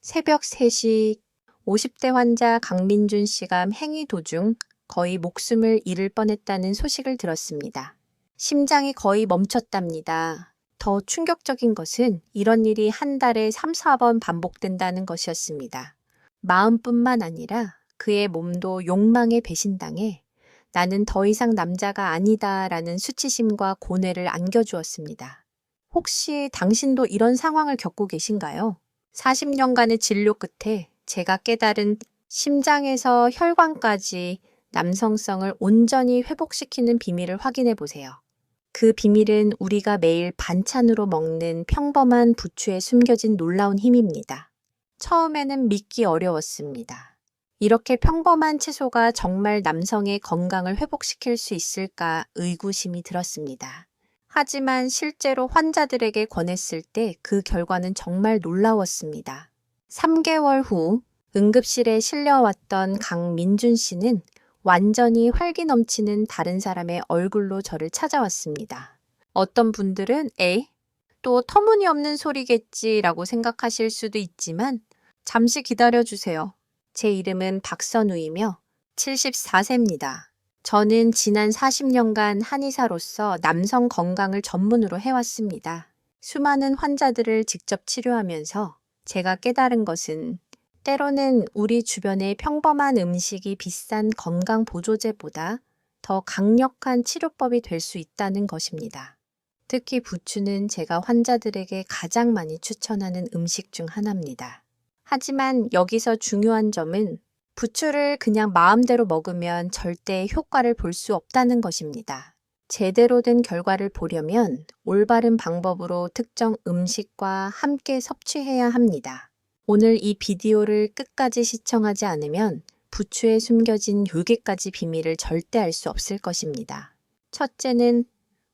새벽 3시 50대 환자 강민준 씨가 행위 도중 거의 목숨을 잃을 뻔했다는 소식을 들었습니다. 심장이 거의 멈췄답니다. 더 충격적인 것은 이런 일이 한 달에 3, 4번 반복된다는 것이었습니다. 마음뿐만 아니라 그의 몸도 욕망에 배신당해 나는 더 이상 남자가 아니다라는 수치심과 고뇌를 안겨주었습니다. 혹시 당신도 이런 상황을 겪고 계신가요? 40년간의 진료 끝에 제가 깨달은 심장에서 혈관까지 남성성을 온전히 회복시키는 비밀을 확인해 보세요. 그 비밀은 우리가 매일 반찬으로 먹는 평범한 부추에 숨겨진 놀라운 힘입니다. 처음에는 믿기 어려웠습니다. 이렇게 평범한 채소가 정말 남성의 건강을 회복시킬 수 있을까 의구심이 들었습니다. 하지만 실제로 환자들에게 권했을 때 그 결과는 정말 놀라웠습니다. 3개월 후 응급실에 실려왔던 강민준 씨는 완전히 활기 넘치는 다른 사람의 얼굴로 저를 찾아왔습니다. 어떤 분들은 또 터무니없는 소리겠지라고 생각하실 수도 있지만 잠시 기다려주세요. 제 이름은 박선우이며 74세입니다. 저는 지난 40년간 한의사로서 남성 건강을 전문으로 해왔습니다. 수많은 환자들을 직접 치료하면서 제가 깨달은 것은 때로는 우리 주변의 평범한 음식이 비싼 건강 보조제보다 더 강력한 치료법이 될 수 있다는 것입니다. 특히 부추는 제가 환자들에게 가장 많이 추천하는 음식 중 하나입니다. 하지만 여기서 중요한 점은 부추를 그냥 마음대로 먹으면 절대 효과를 볼 수 없다는 것입니다. 제대로 된 결과를 보려면 올바른 방법으로 특정 음식과 함께 섭취해야 합니다. 오늘 이 비디오를 끝까지 시청하지 않으면 부추에 숨겨진 6개까지 비밀을 절대 알 수 없을 것입니다. 첫째는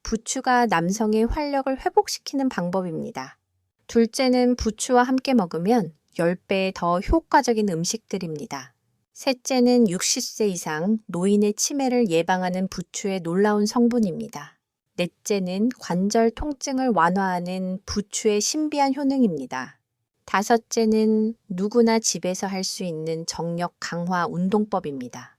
부추가 남성의 활력을 회복시키는 방법입니다. 둘째는 부추와 함께 먹으면 10배 더 효과적인 음식들입니다. 셋째는 60세 이상 노인의 치매를 예방하는 부추의 놀라운 성분입니다. 넷째는 관절 통증을 완화하는 부추의 신비한 효능입니다. 다섯째는 누구나 집에서 할 수 있는 정력 강화 운동법입니다.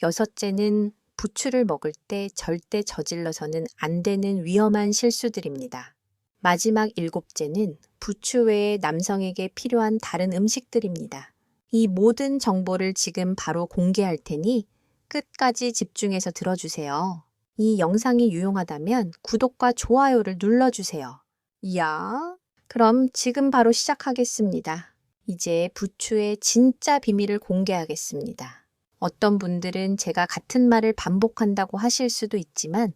여섯째는 부추를 먹을 때 절대 저질러서는 안 되는 위험한 실수들입니다. 마지막 7째는 부추 외에 남성에게 필요한 다른 음식들입니다. 이 모든 정보를 지금 바로 공개할 테니 끝까지 집중해서 들어주세요. 이 영상이 유용하다면 구독과 좋아요를 눌러주세요. 이야, 그럼 지금 바로 시작하겠습니다. 이제 부추의 진짜 비밀을 공개하겠습니다. 어떤 분들은 제가 같은 말을 반복한다고 하실 수도 있지만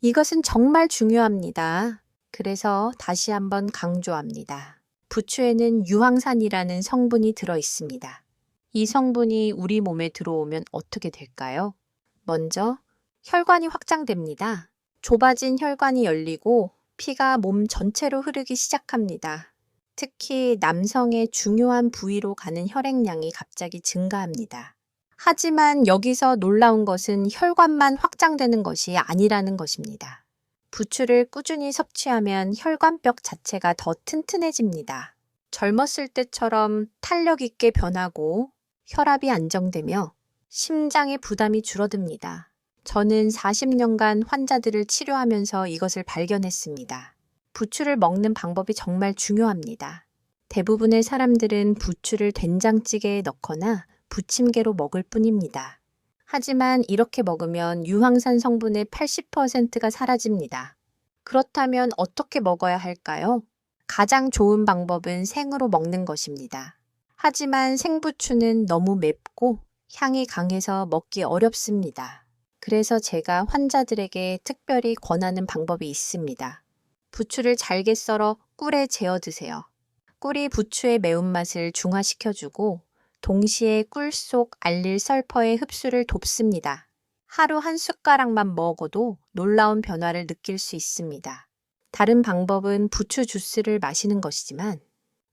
이것은 정말 중요합니다. 그래서 다시 한번 강조합니다. 부추에는 유황산이라는 성분이 들어 있습니다. 이 성분이 우리 몸에 들어오면 어떻게 될까요? 먼저 혈관이 확장됩니다. 좁아진 혈관이 열리고 피가 몸 전체로 흐르기 시작합니다. 특히 남성의 중요한 부위로 가는 혈액량이 갑자기 증가합니다. 하지만 여기서 놀라운 것은 혈관만 확장되는 것이 아니라는 것입니다. 부추를 꾸준히 섭취하면 혈관벽 자체가 더 튼튼해집니다. 젊었을 때처럼 탄력 있게 변하고 혈압이 안정되며 심장의 부담이 줄어듭니다. 저는 40년간 환자들을 치료하면서 이것을 발견했습니다. 부추를 먹는 방법이 정말 중요합니다. 대부분의 사람들은 부추를 된장찌개에 넣거나 부침개로 먹을 뿐입니다. 하지만 이렇게 먹으면 유황산 성분의 80%가 사라집니다. 그렇다면 어떻게 먹어야 할까요? 가장 좋은 방법은 생으로 먹는 것입니다. 하지만 생부추는 너무 맵고 향이 강해서 먹기 어렵습니다. 그래서 제가 환자들에게 특별히 권하는 방법이 있습니다. 부추를 잘게 썰어 꿀에 재워 드세요. 꿀이 부추의 매운맛을 중화시켜주고 동시에 꿀 속 알릴설퍼의 흡수를 돕습니다. 하루 한 숟가락만 먹어도 놀라운 변화를 느낄 수 있습니다. 다른 방법은 부추 주스를 마시는 것이지만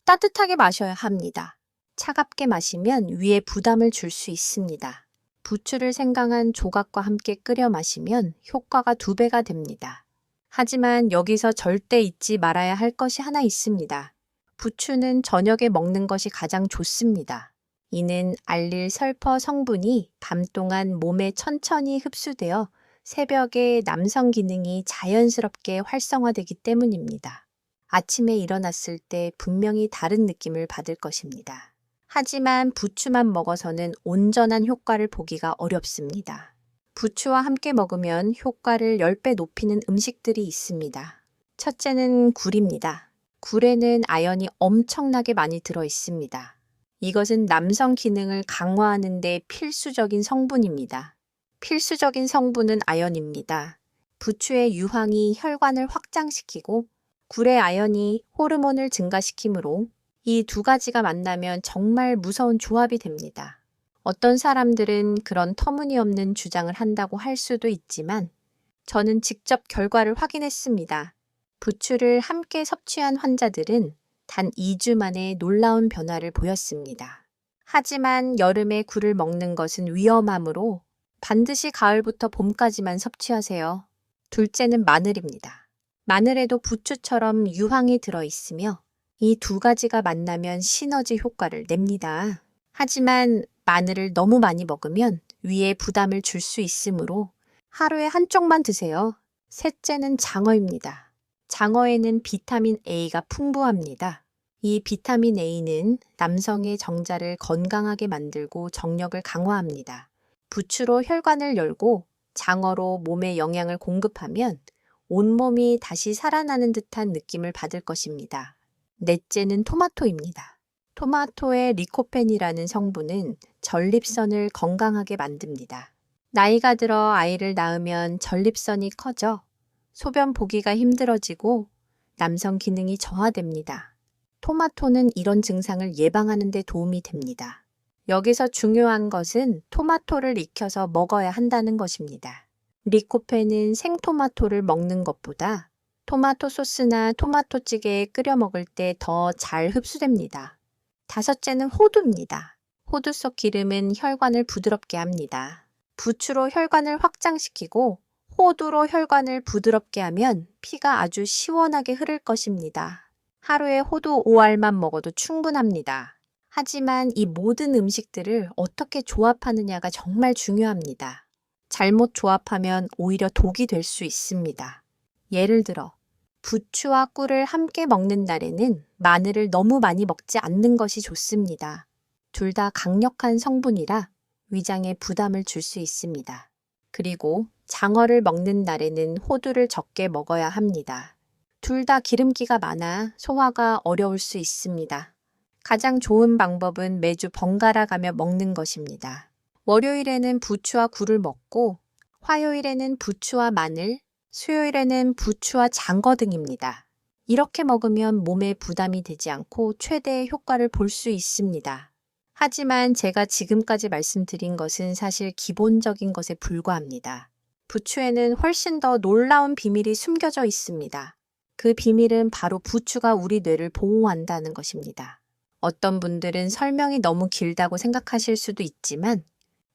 따뜻하게 마셔야 합니다. 차갑게 마시면 위에 부담을 줄 수 있습니다. 부추를 생강한 조각과 함께 끓여 마시면 효과가 2배가 됩니다. 하지만 여기서 절대 잊지 말아야 할 것이 하나 있습니다. 부추는 저녁에 먹는 것이 가장 좋습니다. 이는 알릴 설퍼 성분이 밤 동안 몸에 천천히 흡수되어 새벽에 남성 기능이 자연스럽게 활성화되기 때문입니다. 아침에 일어났을 때 분명히 다른 느낌을 받을 것입니다. 하지만 부추만 먹어서는 온전한 효과를 보기가 어렵습니다. 부추와 함께 먹으면 효과를 10배 높이는 음식들이 있습니다. 첫째는 굴입니다. 굴에는 아연이 엄청나게 많이 들어 있습니다. 이것은 남성 기능을 강화하는 데 필수적인 성분입니다. 필수적인 성분은 아연입니다. 부추의 유황이 혈관을 확장시키고 굴의 아연이 호르몬을 증가시키므로 이 두 가지가 만나면 정말 무서운 조합이 됩니다. 어떤 사람들은 그런 터무니없는 주장을 한다고 할 수도 있지만 저는 직접 결과를 확인했습니다. 부추를 함께 섭취한 환자들은 단 2주 만에 놀라운 변화를 보였습니다. 하지만 여름에 굴을 먹는 것은 위험하므로 반드시 가을부터 봄까지만 섭취하세요. 둘째는 마늘입니다. 마늘에도 부추처럼 유황이 들어있으며 이 두 가지가 만나면 시너지 효과를 냅니다. 하지만 마늘을 너무 많이 먹으면 위에 부담을 줄 수 있으므로 하루에 한쪽만 드세요. 셋째는 장어입니다. 장어에는 비타민 A가 풍부합니다. 이 비타민 A는 남성의 정자를 건강하게 만들고 정력을 강화합니다. 부추로 혈관을 열고 장어로 몸에 영양을 공급하면 온몸이 다시 살아나는 듯한 느낌을 받을 것입니다. 넷째는 토마토입니다. 토마토의 리코펜이라는 성분은 전립선을 건강하게 만듭니다. 나이가 들어 아이를 낳으면 전립선이 커져 소변 보기가 힘들어지고 남성 기능이 저하됩니다. 토마토는 이런 증상을 예방하는 데 도움이 됩니다. 여기서 중요한 것은 토마토를 익혀서 먹어야 한다는 것입니다. 리코펜은 생토마토를 먹는 것보다 토마토 소스나 토마토 찌개에 끓여 먹을 때 더 잘 흡수됩니다. 다섯째는 호두입니다. 호두 속 기름은 혈관을 부드럽게 합니다. 부추로 혈관을 확장시키고 호두로 혈관을 부드럽게 하면 피가 아주 시원하게 흐를 것입니다. 하루에 호두 5알만 먹어도 충분합니다. 하지만 이 모든 음식들을 어떻게 조합하느냐가 정말 중요합니다. 잘못 조합하면 오히려 독이 될 수 있습니다. 예를 들어 부추와 꿀을 함께 먹는 날에는 마늘을 너무 많이 먹지 않는 것이 좋습니다. 둘 다 강력한 성분이라 위장에 부담을 줄 수 있습니다. 그리고 장어를 먹는 날에는 호두를 적게 먹어야 합니다. 둘 다 기름기가 많아 소화가 어려울 수 있습니다. 가장 좋은 방법은 매주 번갈아 가며 먹는 것입니다. 월요일에는 부추와 굴을 먹고 화요일에는 부추와 마늘, 수요일에는 부추와 장거 등입니다. 이렇게 먹으면 몸에 부담이 되지 않고 최대의 효과를 볼 수 있습니다. 하지만 제가 지금까지 말씀드린 것은 사실 기본적인 것에 불과합니다. 부추에는 훨씬 더 놀라운 비밀이 숨겨져 있습니다. 그 비밀은 바로 부추가 우리 뇌를 보호한다는 것입니다. 어떤 분들은 설명이 너무 길다고 생각하실 수도 있지만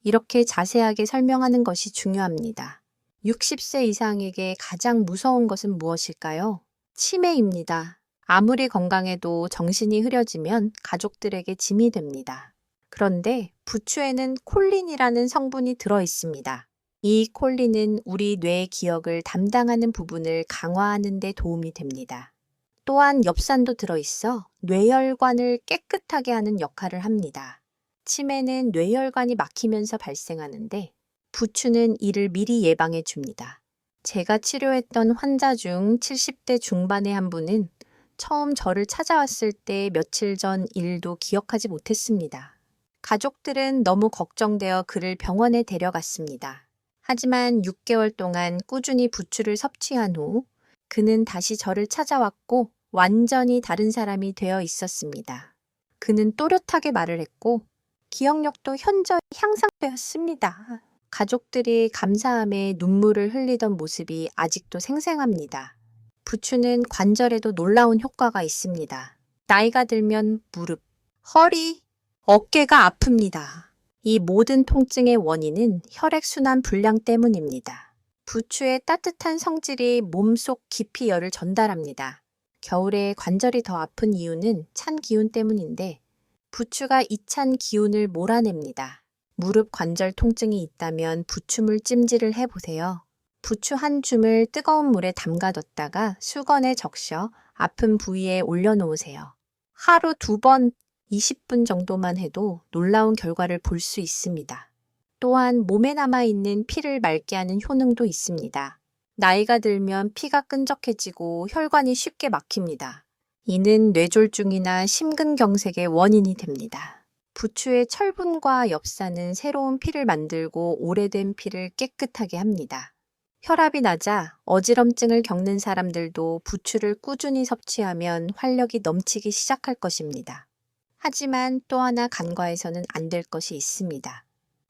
이렇게 자세하게 설명하는 것이 중요합니다. 60세 이상에게 가장 무서운 것은 무엇일까요? 치매입니다. 아무리 건강해도 정신이 흐려지면 가족들에게 짐이 됩니다. 그런데 부추에는 콜린이라는 성분이 들어 있습니다. 이 콜린은 우리 뇌의 기억을 담당하는 부분을 강화하는 데 도움이 됩니다. 또한 엽산도 들어있어 뇌혈관을 깨끗하게 하는 역할을 합니다. 치매는 뇌혈관이 막히면서 발생하는데 부추는 이를 미리 예방해 줍니다. 제가 치료했던 환자 중 70대 중반의 한 분은 처음 저를 찾아왔을 때 며칠 전 일도 기억하지 못했습니다. 가족들은 너무 걱정되어 그를 병원에 데려갔습니다. 하지만 6개월 동안 꾸준히 부추를 섭취한 후 그는 다시 저를 찾아왔고 완전히 다른 사람이 되어 있었습니다. 그는 또렷하게 말을 했고 기억력도 현저히 향상되었습니다. 가족들이 감사함에 눈물을 흘리던 모습이 아직도 생생합니다. 부추는 관절에도 놀라운 효과가 있습니다. 나이가 들면 무릎, 허리, 어깨가 아픕니다. 이 모든 통증의 원인은 혈액순환 불량 때문입니다. 부추의 따뜻한 성질이 몸속 깊이 열을 전달합니다. 겨울에 관절이 더 아픈 이유는 찬 기운 때문인데 부추가 이 찬 기운을 몰아냅니다. 무릎 관절 통증이 있다면 부추물 찜질을 해보세요. 부추 한 줌을 뜨거운 물에 담가뒀다가 수건에 적셔 아픈 부위에 올려놓으세요. 하루 2번 20분 정도만 해도 놀라운 결과를 볼 수 있습니다. 또한 몸에 남아있는 피를 맑게 하는 효능도 있습니다. 나이가 들면 피가 끈적해지고 혈관이 쉽게 막힙니다. 이는 뇌졸중이나 심근경색의 원인이 됩니다. 부추의 철분과 엽산은 새로운 피를 만들고 오래된 피를 깨끗하게 합니다. 혈압이 낮아 어지럼증을 겪는 사람들도 부추를 꾸준히 섭취하면 활력이 넘치기 시작할 것입니다. 하지만 또 하나 간과해서는 안 될 것이 있습니다.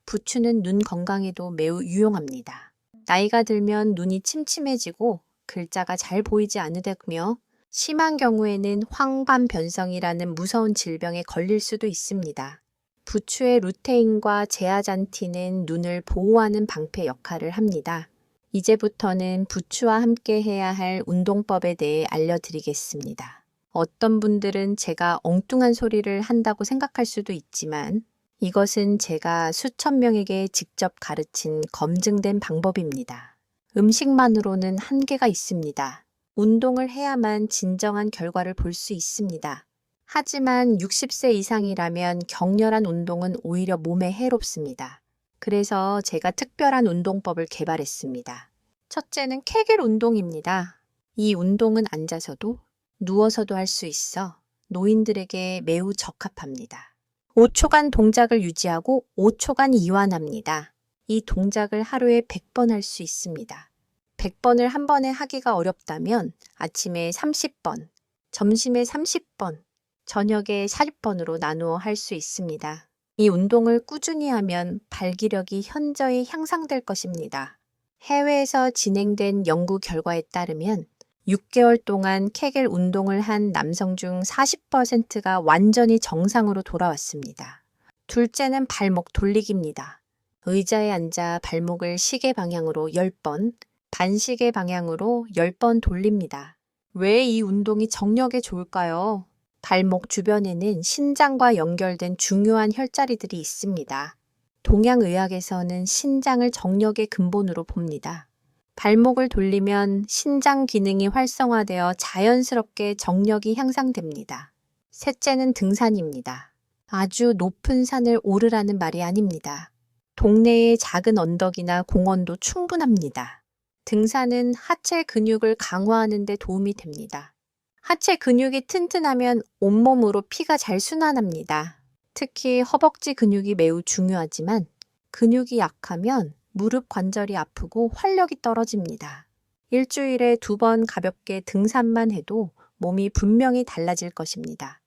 부추는 눈 건강에도 매우 유용합니다. 나이가 들면 눈이 침침해지고 글자가 잘 보이지 않으며 심한 경우에는 황반변성이라는 무서운 질병에 걸릴 수도 있습니다. 부추의 루테인과 제아잔틴은 눈을 보호하는 방패 역할을 합니다. 이제부터는 부추와 함께 해야 할 운동법에 대해 알려드리겠습니다. 어떤 분들은 제가 엉뚱한 소리를 한다고 생각할 수도 있지만 이것은 제가 수천 명에게 직접 가르친 검증된 방법입니다. 음식만으로는 한계가 있습니다. 운동을 해야만 진정한 결과를 볼 수 있습니다. 하지만 60세 이상이라면 격렬한 운동은 오히려 몸에 해롭습니다. 그래서 제가 특별한 운동법을 개발했습니다. 첫째는 케겔 운동입니다. 이 운동은 앉아서도 누워서도 할 수 있어 노인들에게 매우 적합합니다. 5초간 동작을 유지하고 5초간 이완합니다. 이 동작을 하루에 100번 할 수 있습니다. 100번을 한 번에 하기가 어렵다면 아침에 30번, 점심에 30번, 저녁에 40번으로 나누어 할 수 있습니다. 이 운동을 꾸준히 하면 발기력이 현저히 향상될 것입니다. 해외에서 진행된 연구 결과에 따르면 6개월 동안 케겔 운동을 한 남성 중 40%가 완전히 정상으로 돌아왔습니다. 둘째는 발목 돌리기입니다. 의자에 앉아 발목을 시계 방향으로 10번, 반시계 방향으로 10번 돌립니다. 왜 이 운동이 정력에 좋을까요? 발목 주변에는 신장과 연결된 중요한 혈자리들이 있습니다. 동양의학에서는 신장을 정력의 근본으로 봅니다. 발목을 돌리면 신장 기능이 활성화되어 자연스럽게 정력이 향상됩니다. 셋째는 등산입니다. 아주 높은 산을 오르라는 말이 아닙니다. 동네의 작은 언덕이나 공원도 충분합니다. 등산은 하체 근육을 강화하는 데 도움이 됩니다. 하체 근육이 튼튼하면 온몸으로 피가 잘 순환합니다. 특히 허벅지 근육이 매우 중요하지만 근육이 약하면 무릎 관절이 아프고 활력이 떨어집니다. 일주일에 2번 가볍게 등산만 해도 몸이 분명히 달라질 것입니다.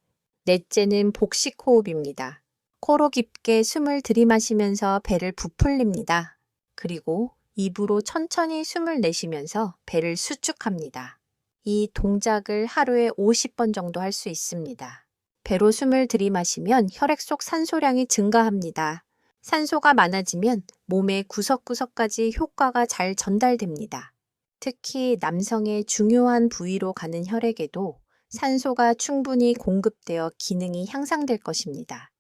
넷째는 복식 호흡입니다. 코로 깊게 숨을 들이마시면서 배를 부풀립니다. 그리고 입으로 천천히 숨을 내쉬면서 배를 수축합니다. 이 동작을 하루에 50번 정도 할 수 있습니다. 배로 숨을 들이마시면 혈액 속 산소량이 증가합니다. 산소가 많아지면 몸의 구석구석까지 효과가 잘 전달됩니다. 특히 남성의 중요한 부위로 가는 혈액에도 산소가 충분히 공급되어 기능이 향상될 것입니다.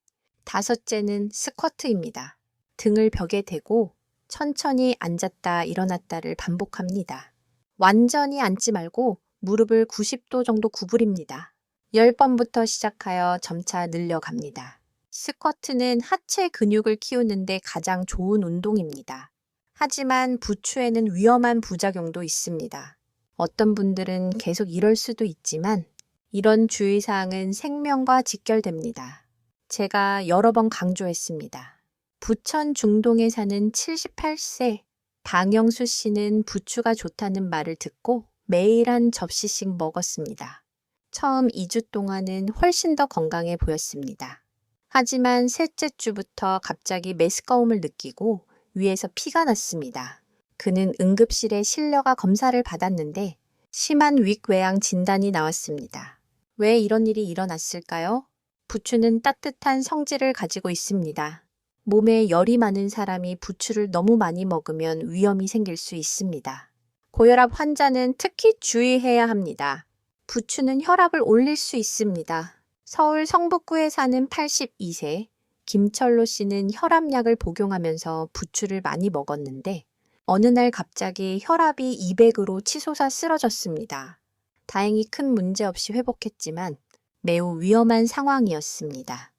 다섯째는 스쿼트입니다. 등을 벽에 대고 천천히 앉았다 일어났다를 반복합니다. 완전히 앉지 말고 무릎을 90도 정도 구부립니다. 10번부터 시작하여 점차 늘려갑니다. 스쿼트는 하체 근육을 키우는데 가장 좋은 운동입니다. 하지만 부추에는 위험한 부작용도 있습니다. 어떤 분들은 계속 이럴 수도 있지만 이런 주의사항은 생명과 직결됩니다. 제가 여러 번 강조했습니다. 부천 중동에 사는 78세 방영수 씨는 부추가 좋다는 말을 듣고 매일 한 접시씩 먹었습니다. 처음 2주 동안은 훨씬 더 건강해 보였습니다. 하지만 셋째 주부터 갑자기 메스꺼움을 느끼고 위에서 피가 났습니다. 그는 응급실에 실려가 검사를 받았는데 심한 윅외양 진단이 나왔습니다. 왜 이런 일이 일어났을까요? 부추는 따뜻한 성질을 가지고 있습니다. 몸에 열이 많은 사람이 부추를 너무 많이 먹으면 위험이 생길 수 있습니다. 고혈압 환자는 특히 주의해야 합니다. 부추는 혈압을 올릴 수 있습니다. 서울 성북구에 사는 82세 김철로 씨는 혈압약을 복용하면서 부추를 많이 먹었는데 어느 날 갑자기 혈압이 200으로 치솟아 쓰러졌습니다. 다행히 큰 문제 없이 회복했지만 매우 위험한 상황이었습니다.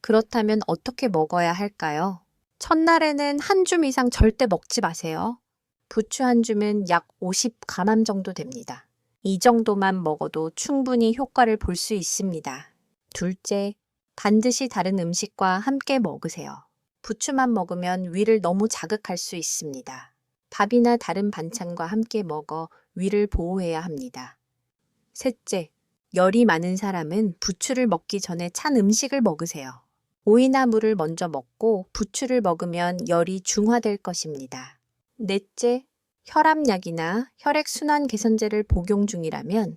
그렇다면 어떻게 먹어야 할까요? 첫날에는 한 줌 이상 절대 먹지 마세요. 부추 한 줌은 약 50g 정도 됩니다. 이 정도만 먹어도 충분히 효과를 볼 수 있습니다. 둘째, 반드시 다른 음식과 함께 먹으세요. 부추만 먹으면 위를 너무 자극할 수 있습니다. 밥이나 다른 반찬과 함께 먹어 위를 보호해야 합니다. 셋째, 열이 많은 사람은 부추를 먹기 전에 찬 음식을 먹으세요. 오이나 물을 먼저 먹고 부추를 먹으면 열이 중화될 것입니다. 넷째, 혈압약이나 혈액순환 개선제를 복용 중이라면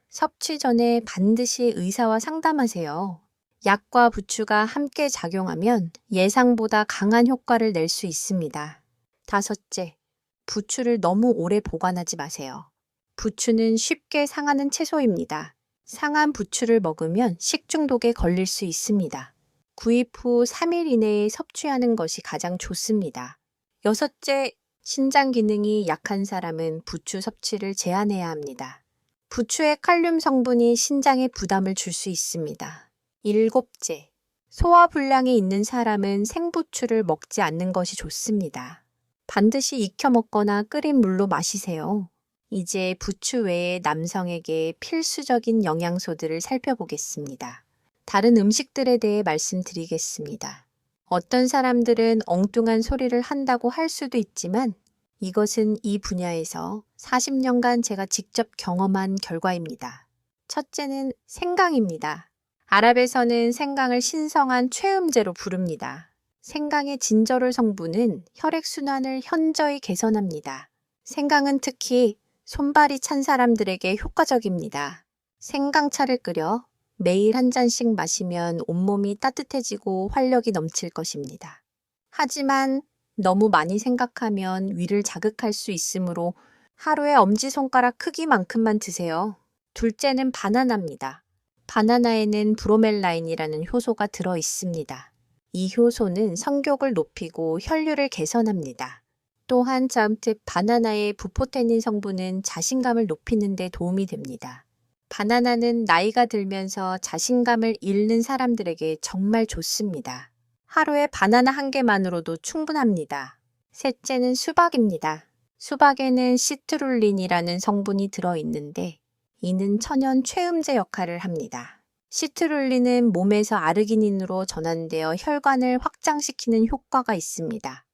섭취 전에 반드시 의사와 상담하세요. 약과 부추가 함께 작용하면 예상보다 강한 효과를 낼 수 있습니다. 다섯째, 부추를 너무 오래 보관하지 마세요. 부추는 쉽게 상하는 채소입니다. 상한 부추를 먹으면 식중독에 걸릴 수 있습니다. 구입 후 3일 이내에 섭취하는 것이 가장 좋습니다. 여섯째, 신장 기능이 약한 사람은 부추 섭취를 제한해야 합니다. 부추의 칼륨 성분이 신장에 부담을 줄 수 있습니다. 일곱째, 소화불량이 있는 사람은 생부추를 먹지 않는 것이 좋습니다. 반드시 익혀 먹거나 끓인 물로 마시세요. 이제 부추 외에 남성에게 필수적인 영양소들을 살펴보겠습니다. 다른 음식들에 대해 말씀드리겠습니다. 어떤 사람들은 엉뚱한 소리를 한다고 할 수도 있지만 이것은 이 분야에서 40년간 제가 직접 경험한 결과입니다. 첫째는 생강입니다. 아랍에서는 생강을 신성한 최음제로 부릅니다. 생강의 진저롤 성분은 혈액순환을 현저히 개선합니다. 생강은 특히 손발이 찬 사람들에게 효과적입니다. 생강차를 끓여 매일 한 잔씩 마시면 온몸이 따뜻해지고 활력이 넘칠 것입니다. 하지만 너무 많이 생각하면 위를 자극할 수 있으므로 하루에 엄지손가락 크기만큼만 드세요. 둘째는 바나나입니다. 바나나에는 브로멜라인이라는 효소가 들어 있습니다. 이 효소는 성욕을 높이고 혈류를 개선합니다. 또한 자음특 바나나의 부포테닌 성분은 자신감을 높이는 데 도움이 됩니다. 바나나는 나이가 들면서 자신감을 잃는 사람들에게 정말 좋습니다. 하루에 바나나 한 개만으로도 충분합니다. 셋째는 수박입니다. 수박에는 시트룰린이라는 성분이 들어있는데 이는 천연 최음제 역할을 합니다. 시트룰린은 몸에서 아르기닌으로 전환되어 혈관을 확장시키는 효과가 있습니다.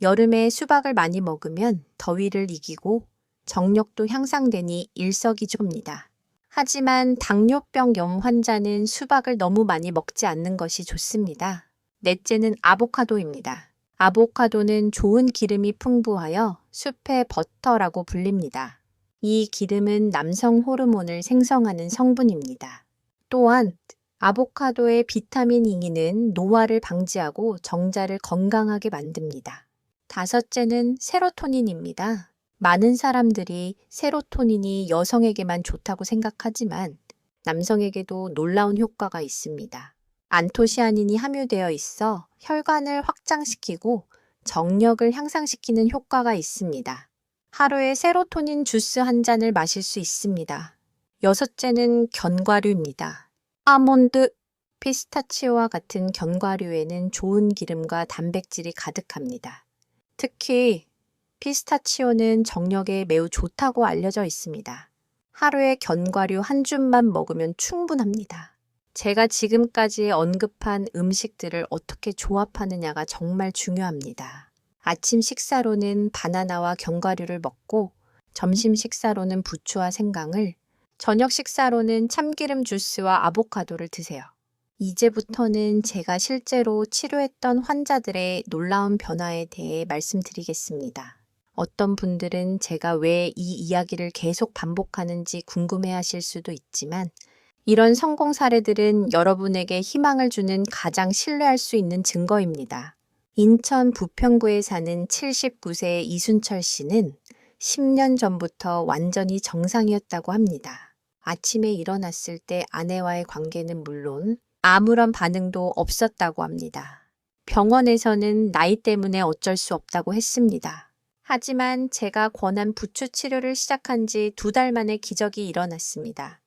여름에 수박을 많이 먹으면 더위를 이기고 정력도 향상되니 일석이조입니다. 하지만 당뇨병 환자는 수박을 너무 많이 먹지 않는 것이 좋습니다. 넷째는 아보카도입니다. 아보카도는 좋은 기름이 풍부하여 숲의 버터라고 불립니다. 이 기름은 남성 호르몬을 생성하는 성분입니다. 또한 아보카도의 비타민 E는 노화를 방지하고 정자를 건강하게 만듭니다. 다섯째는 세로토닌입니다. 많은 사람들이 세로토닌이 여성에게만 좋다고 생각하지만 남성에게도 놀라운 효과가 있습니다. 안토시아닌이 함유되어 있어 혈관을 확장시키고 정력을 향상시키는 효과가 있습니다. 하루에 세로토닌 주스 한 잔을 마실 수 있습니다. 여섯째는 견과류입니다. 아몬드, 피스타치오와 같은 견과류에는 좋은 기름과 단백질이 가득합니다. 특히 피스타치오는 정력에 매우 좋다고 알려져 있습니다. 하루에 견과류 한 줌만 먹으면 충분합니다. 제가 지금까지 언급한 음식들을 어떻게 조합하느냐가 정말 중요합니다. 아침 식사로는 바나나와 견과류를 먹고 점심 식사로는 부추와 생강을, 저녁 식사로는 참기름 주스와 아보카도를 드세요. 이제부터는 제가 실제로 치료했던 환자들의 놀라운 변화에 대해 말씀드리겠습니다. 어떤 분들은 제가 왜 이 이야기를 계속 반복하는지 궁금해하실 수도 있지만 이런 성공 사례들은 여러분에게 희망을 주는 가장 신뢰할 수 있는 증거입니다. 인천 부평구에 사는 79세 이순철 씨는 10년 전부터 완전히 정상이었다고 합니다. 아침에 일어났을 때 아내와의 관계는 물론 아무런 반응도 없었다고 합니다. 병원에서는 나이 때문에 어쩔 수 없다고 했습니다. 하지만 제가 권한 부추 치료를 시작한 지 2달 만에 기적이 일어났습니다.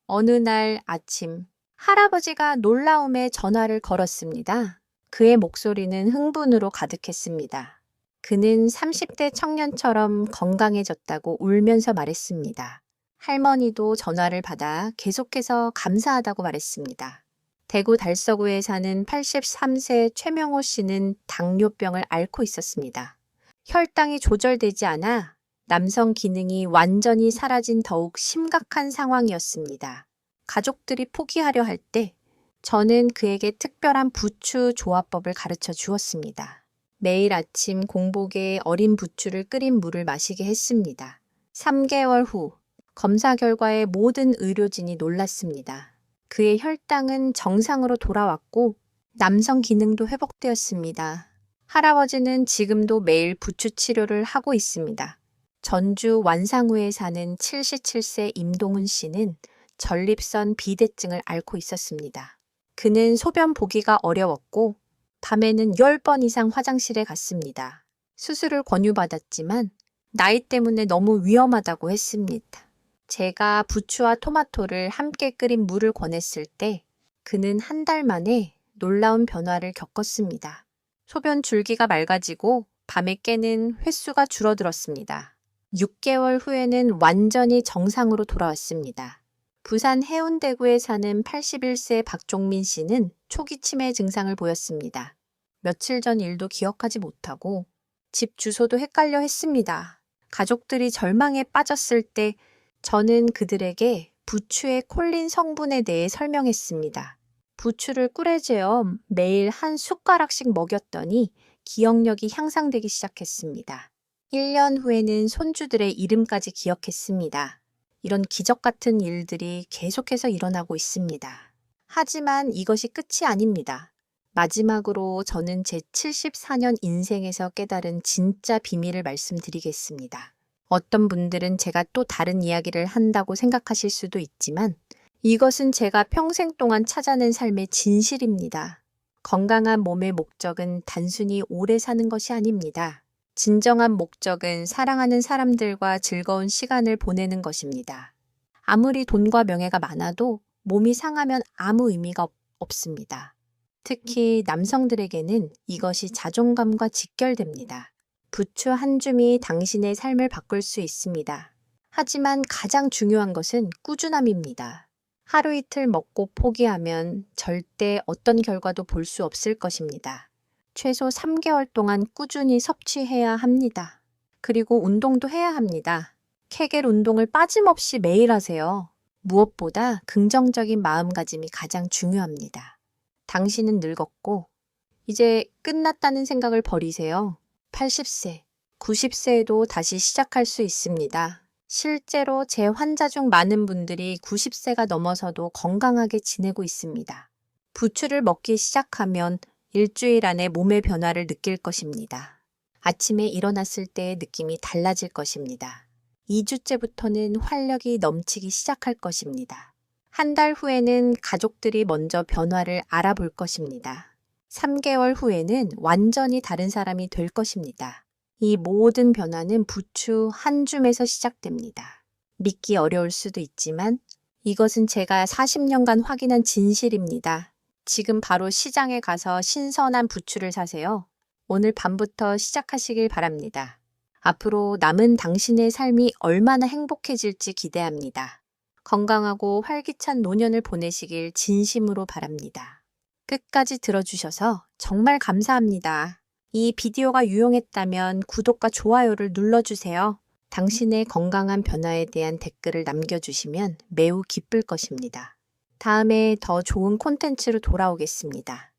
어느 날 아침, 할아버지가 놀라움에 전화를 걸었습니다. 그의 목소리는 흥분으로 가득했습니다. 그는 30대 청년처럼 건강해졌다고 울면서 말했습니다. 할머니도 전화를 받아 계속해서 감사하다고 말했습니다. 대구 달서구에 사는 83세 최명호 씨는 당뇨병을 앓고 있었습니다. 혈당이 조절되지 않아 남성 기능이 완전히 사라진 더욱 심각한 상황이었습니다. 가족들이 포기하려 할 때 저는 그에게 특별한 부추 조화법을 가르쳐 주었습니다. 매일 아침 공복에 어린 부추를 끓인 물을 마시게 했습니다. 3개월 후 검사 결과에 모든 의료진이 놀랐습니다. 그의 혈당은 정상으로 돌아왔고 남성 기능도 회복되었습니다. 할아버지는 지금도 매일 부추 치료를 하고 있습니다. 전주 완상우에 사는 77세 임동훈 씨는 전립선 비대증을 앓고 있었습니다. 그는 소변 보기가 어려웠고 밤에는 10번 이상 화장실에 갔습니다. 수술을 권유받았지만 나이 때문에 너무 위험하다고 했습니다. 제가 부추와 토마토를 함께 끓인 물을 권했을 때 그는 1달 만에 놀라운 변화를 겪었습니다. 소변 줄기가 맑아지고 밤에 깨는 횟수가 줄어들었습니다. 6개월 후에는 완전히 정상으로 돌아왔습니다. 부산 해운대구에 사는 81세 박종민 씨는 초기 치매 증상을 보였습니다. 며칠 전 일도 기억하지 못하고 집 주소도 헷갈려 했습니다. 가족들이 절망에 빠졌을 때 저는 그들에게 부추의 콜린 성분에 대해 설명했습니다. 부추를 꿀에 재어 매일 한 숟가락씩 먹였더니 기억력이 향상되기 시작했습니다. 1년 후에는 손주들의 이름까지 기억했습니다. 이런 기적 같은 일들이 계속해서 일어나고 있습니다. 하지만 이것이 끝이 아닙니다. 마지막으로 저는 제 74년 인생에서 깨달은 진짜 비밀을 말씀드리겠습니다. 어떤 분들은 제가 또 다른 이야기를 한다고 생각하실 수도 있지만 이것은 제가 평생 동안 찾아낸 삶의 진실입니다. 건강한 몸의 목적은 단순히 오래 사는 것이 아닙니다. 진정한 목적은 사랑하는 사람들과 즐거운 시간을 보내는 것입니다. 아무리 돈과 명예가 많아도 몸이 상하면 아무 의미가 없습니다. 특히 남성들에게는 이것이 자존감과 직결됩니다. 부추 한 줌이 당신의 삶을 바꿀 수 있습니다. 하지만 가장 중요한 것은 꾸준함입니다. 하루 이틀 먹고 포기하면 절대 어떤 결과도 볼 수 없을 것입니다. 최소 3개월 동안 꾸준히 섭취해야 합니다. 그리고 운동도 해야 합니다. 케겔 운동을 빠짐없이 매일 하세요. 무엇보다 긍정적인 마음가짐이 가장 중요합니다. 당신은 늙었고 이제 끝났다는 생각을 버리세요. 80세, 90세에도 다시 시작할 수 있습니다. 실제로 제 환자 중 많은 분들이 90세가 넘어서도 건강하게 지내고 있습니다. 부추를 먹기 시작하면 일주일 안에 몸의 변화를 느낄 것입니다. 아침에 일어났을 때의 느낌이 달라질 것입니다. 2주째부터는 활력이 넘치기 시작할 것입니다. 1달 후에는 가족들이 먼저 변화를 알아볼 것입니다. 3개월 후에는 완전히 다른 사람이 될 것입니다. 이 모든 변화는 부추 한 줌에서 시작됩니다. 믿기 어려울 수도 있지만 이것은 제가 40년간 확인한 진실입니다. 지금 바로 시장에 가서 신선한 부추를 사세요. 오늘 밤부터 시작하시길 바랍니다. 앞으로 남은 당신의 삶이 얼마나 행복해질지 기대합니다. 건강하고 활기찬 노년을 보내시길 진심으로 바랍니다. 끝까지 들어주셔서 정말 감사합니다. 이 비디오가 유용했다면 구독과 좋아요를 눌러주세요. 당신의 건강한 변화에 대한 댓글을 남겨주시면 매우 기쁠 것입니다. 다음에 더 좋은 콘텐츠로 돌아오겠습니다.